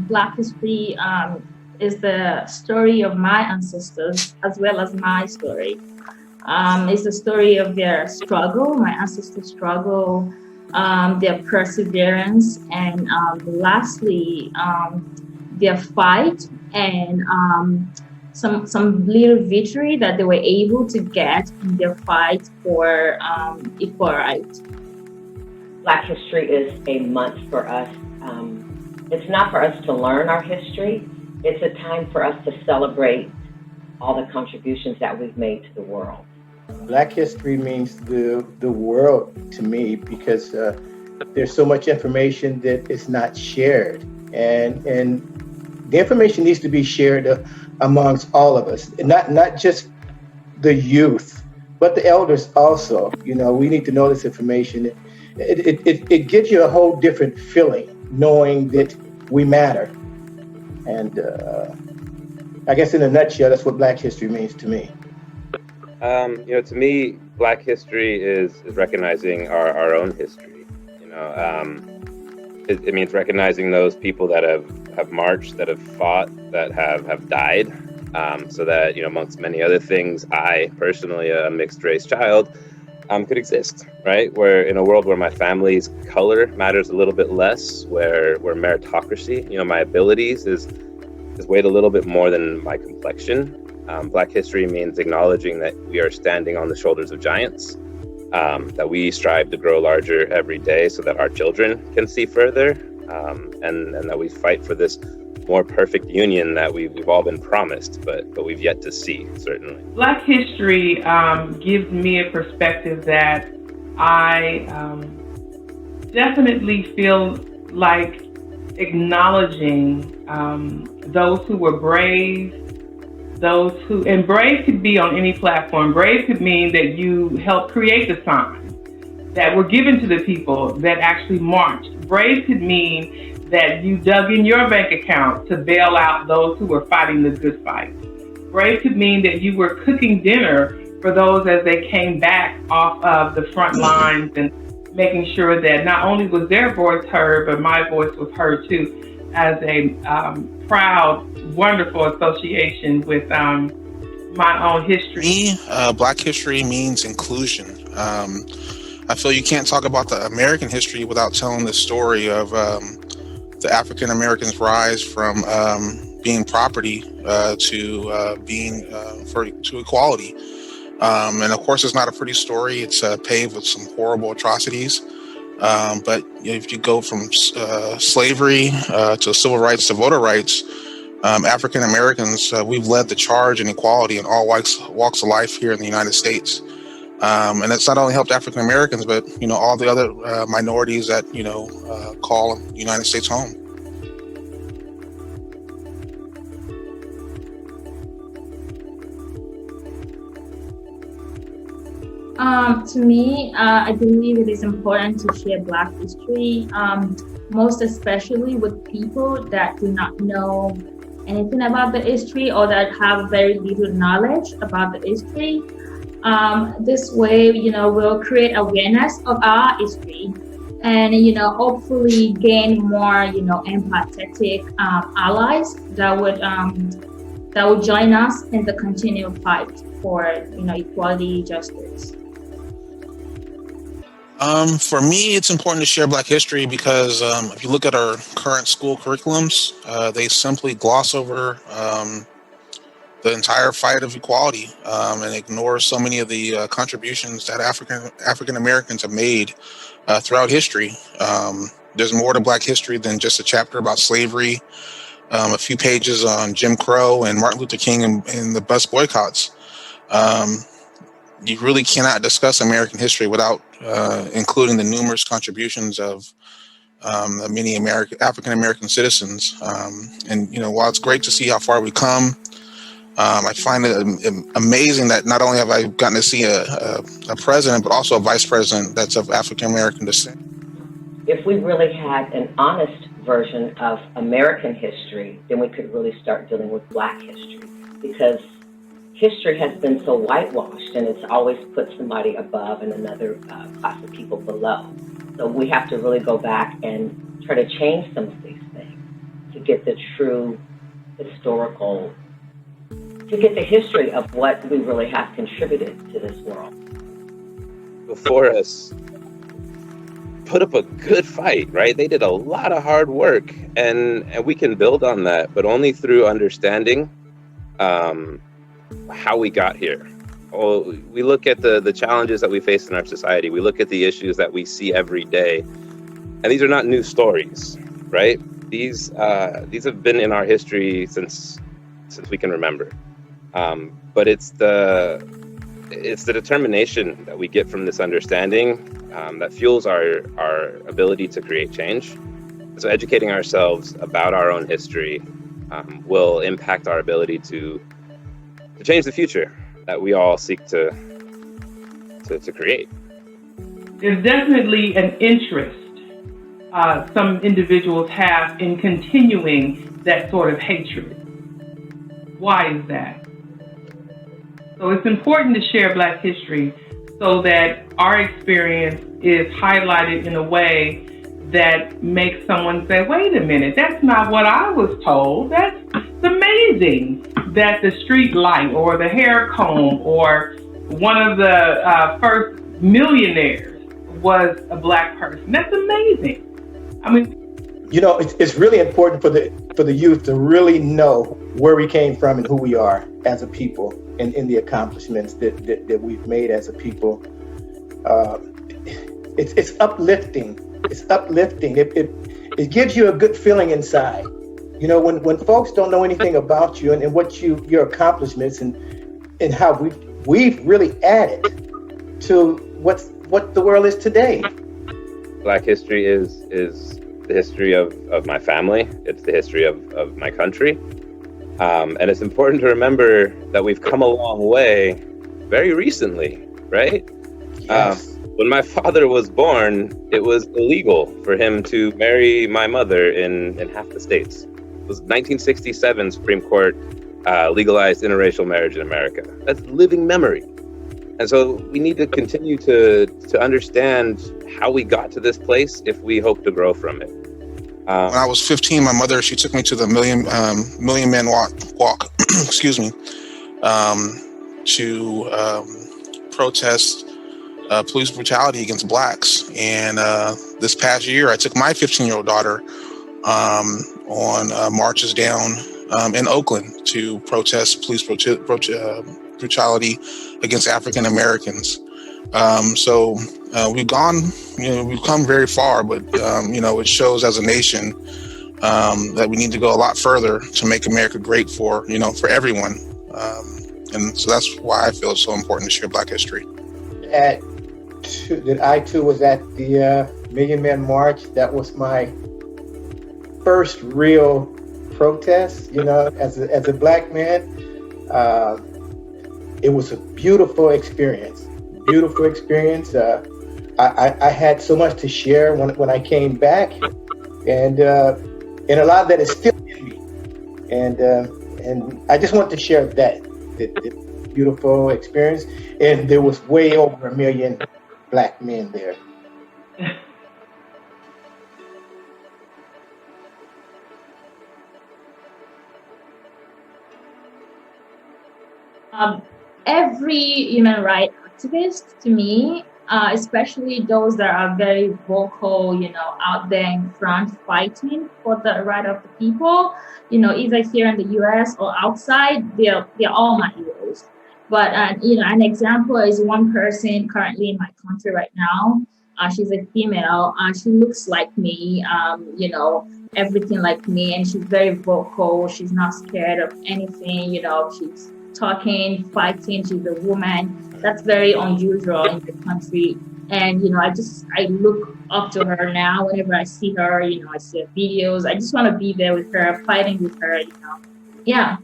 Black history is the story of my ancestors as well as my story. It's the story of their struggle, my ancestors' struggle, their perseverance, and lastly, their fight and some little victory that they were able to get in their fight for equal rights. Black History is a month for us. It's not for us to learn our history. It's a time for us to celebrate all the contributions that we've made to the world. Black history means the world to me because there's so much information that is not shared, and the information needs to be shared amongst all of us, not just the youth, but the elders also. You know, we need to know this information. It gives you a whole different feeling knowing that we matter, and I guess in a nutshell, that's what Black history means to me. To me, Black history is recognizing our own history. It means recognizing those people that have marched, that have fought, that have died, so that, amongst many other things, I personally, a mixed race child, could exist, right? Where in a world where my family's color matters a little bit less, where meritocracy, my abilities is weighed a little bit more than my complexion. Black history means acknowledging that we are standing on the shoulders of giants, that we strive to grow larger every day so that our children can see further, and that we fight for this more perfect union that we've all been promised, but we've yet to see, certainly. Black history gives me a perspective that I definitely feel like acknowledging those who were brave, and brave could be on any platform. Brave could mean that you helped create the signs that were given to the people that actually marched. Brave could mean that you dug in your bank account to bail out those who were fighting the good fight. Brave could mean that you were cooking dinner for those as they came back off of the front lines and making sure that not only was their voice heard, but my voice was heard too, as a proud, wonderful association with my own history. Me, Black history means inclusion. I feel you can't talk about the American history without telling the story of the African Americans' rise from being property to being to equality. And of course, it's not a pretty story. It's paved with some horrible atrocities. But if you go from slavery to civil rights to voter rights, African Americans, we've led the charge in equality in all walks of life here in the United States. And it's not only helped African Americans, but all the other minorities that call the United States home. To me, I believe it is important to share Black history, most especially with people that do not know anything about the history or that have very little knowledge about the history. This way, we'll create awareness of our history and, hopefully gain more, empathetic allies that would join us in the continued fight for, equality, justice. For me, it's important to share Black history because if you look at our current school curriculums, they simply gloss over the entire fight of equality and ignore so many of the contributions that African Americans have made throughout history. There's more to Black history than just a chapter about slavery, a few pages on Jim Crow and Martin Luther King and the bus boycotts. You really cannot discuss American history without including the numerous contributions of many African American citizens. And while it's great to see how far we come, I find it amazing that not only have I gotten to see a president, but also a vice president that's of African American descent. If we really had an honest version of American history, then we could really start dealing with Black history, because history has been so whitewashed and it's always put somebody above and another class of people below. So we have to really go back and try to change some of these things get the true historical, to get the history of what we really have contributed to this world. Before us put up a good fight, right? They did a lot of hard work, and we can build on that, but only through understanding how we got here. Well, we look at the challenges that we face in our society. We look at the issues that we see every day, and these are not new stories, right? These have been in our history since we can remember. But it's the determination that we get from this understanding that fuels our ability to create change. So educating ourselves about our own history will impact our ability to change the future that we all seek to create. There's definitely an interest some individuals have in continuing that sort of hatred. Why is that? So it's important to share Black history so that our experience is highlighted in a way that makes someone say, wait a minute, that's not what I was told. That's amazing that the street light or the hair comb or one of the first millionaires was a Black person. That's amazing. I mean, you know, it's really important for the youth to really know where we came from and who we are as a people, and in the accomplishments that we've made as a people. It's uplifting. It's uplifting. It gives you a good feeling inside. You know, when folks don't know anything about you and what your accomplishments and how we've really added to what the world is today. Black history is the history of my family. It's the history of my country. And it's important to remember that we've come a long way very recently, right? Yes. When my father was born, it was illegal for him to marry my mother in half the states. It was 1967 Supreme Court legalized interracial marriage in America. That's living memory. And so we need to continue to understand how we got to this place if we hope to grow from it. When I was 15, my mother, she took me to the Million Man Walk, excuse me, to protest police brutality against Blacks. And this past year, I took my 15-year-old daughter on marches down in Oakland to protest police brutality against African Americans. So we've come very far, but it shows as a nation that we need to go a lot further to make America great for everyone. And so that's why I feel it's so important to share Black history. I too was at the Million Man March. That was my first real protest, as a Black man. It was a beautiful experience. I had so much to share when I came back, and a lot of that is still in me. And I just want to share that beautiful experience. And there was way over 1 million Black men there. Every human rights activist, to me, especially those that are very vocal, out there in front fighting for the right of the people, either here in the U.S. or outside, they're all my heroes. But, an example is one person currently in my country right now. She's a female. She looks like me, everything like me. And she's very vocal. She's not scared of anything. She's talking, fighting. She's a woman. That's very unusual in the country. And, I look up to her now. Whenever I see her, I see her videos. I just want to be there with her, fighting with her, Yeah.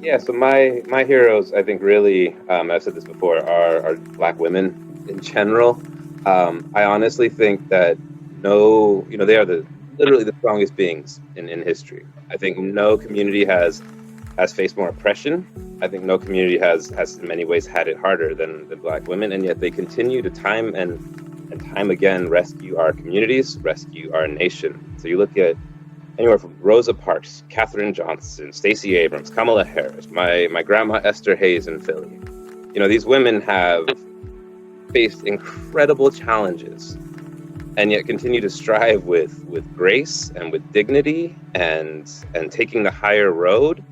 Yeah, so my heroes, I think, really, I've said this before, are Black women in general. I honestly think that they are literally the strongest beings in history. I think no community has faced more oppression. I think no community has in many ways had it harder than Black women, and yet they continue to time and time again rescue our communities, rescue our nation. So you look at anywhere from Rosa Parks, Katherine Johnson, Stacey Abrams, Kamala Harris, my grandma Esther Hayes in Philly. These women have faced incredible challenges and yet continue to strive with grace and with dignity and taking the higher road.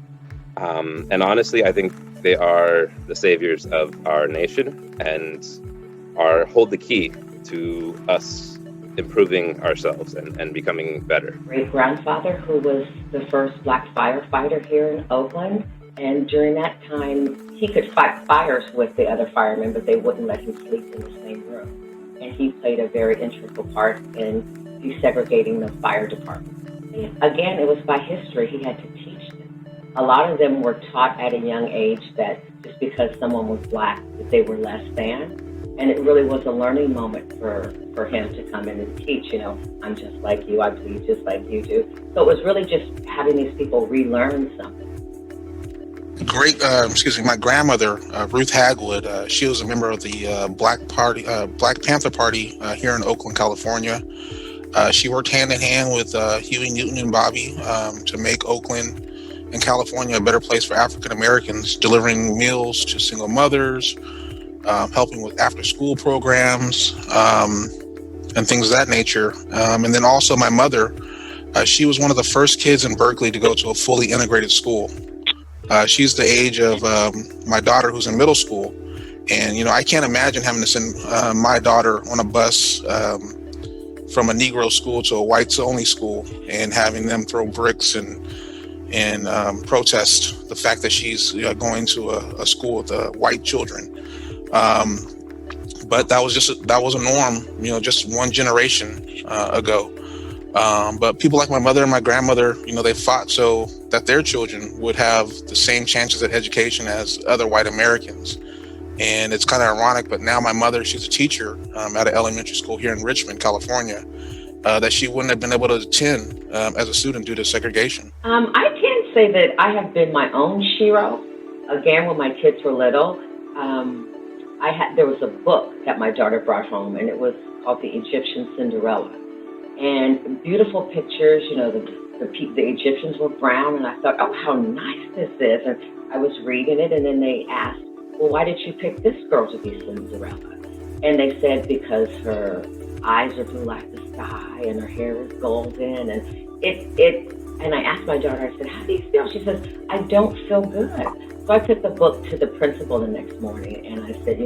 And honestly, I think they are the saviors of our nation and hold the key to us improving ourselves and becoming better. Great-grandfather who was the first Black firefighter here in Oakland. And during that time, he could fight fires with the other firemen, but they wouldn't let him sleep in the same room. And he played a very integral part in desegregating the fire department. Again, it was by history. He had to teach them. A lot of them were taught at a young age that just because someone was Black, that they were less than. And it really was a learning moment for him to come in and teach, I'm just like you, I bleed just like you do. So it was really just having these people relearn something. My grandmother, Ruth Hagwood, she was a member of the Black Panther Party here in Oakland, California. She worked hand in hand with Huey Newton and Bobby to make Oakland and California a better place for African Americans, delivering meals to single mothers, helping with after-school programs, and things of that nature. And then also my mother, she was one of the first kids in Berkeley to go to a fully integrated school. She's the age of my daughter who's in middle school. And, I can't imagine having to send my daughter on a bus from a Negro school to a whites-only school and having them throw bricks and protest the fact that she's going to a school with white children. But that was a norm, just one generation ago. But people like my mother and my grandmother, they fought so that their children would have the same chances at education as other white Americans. And it's kind of ironic, but now my mother, she's a teacher at an elementary school here in Richmond, California, that she wouldn't have been able to attend as a student due to segregation. I can say that I have been my own shero. Again, when my kids were little, there was a book that my daughter brought home, and it was called The Egyptian Cinderella. And beautiful pictures, the Egyptians were brown, and I thought, oh, how nice this is. And I was reading it, and then they asked, well, why did you pick this girl to be Cinderella? And they said, because her eyes are blue like the sky, and her hair is golden, and I asked my daughter, I said, how do you feel? She says, I don't feel good. So I took the book to the principal the next morning, and I said,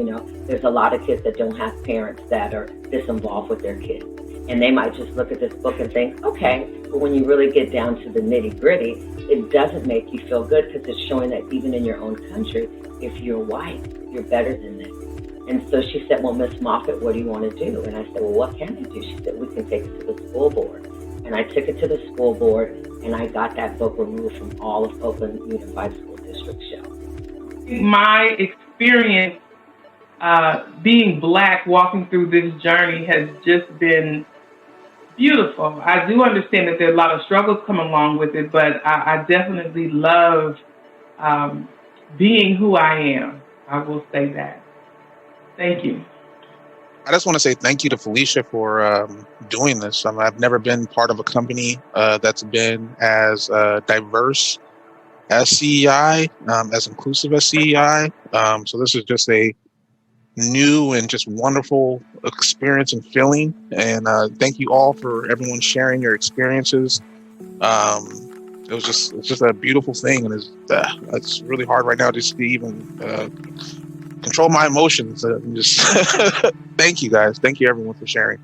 there's a lot of kids that don't have parents that are disinvolved with their kids. And they might just look at this book and think, okay, but when you really get down to the nitty gritty, it doesn't make you feel good because it's showing that even in your own country, if you're white, you're better than them. And so she said, well, Miss Moffitt, what do you want to do? And I said, well, what can I do? She said, we can take it to the school board. And I took it to the school board, and I got that book removed from all of Oakland Unified School District shelves. My experience being Black, walking through this journey has just been beautiful. I do understand that there are a lot of struggles come along with it, but I definitely love being who I am. I will say that. Thank you. I just want to say thank you to Felicia for doing this. I've never been part of a company that's been as diverse as CEI, as inclusive as CEI. So this is just a new and just wonderful experience and feeling. And thank you all for everyone sharing your experiences. It's just a beautiful thing, and it's really hard right now just to even control my emotions. Just thank you guys. Thank you everyone for sharing.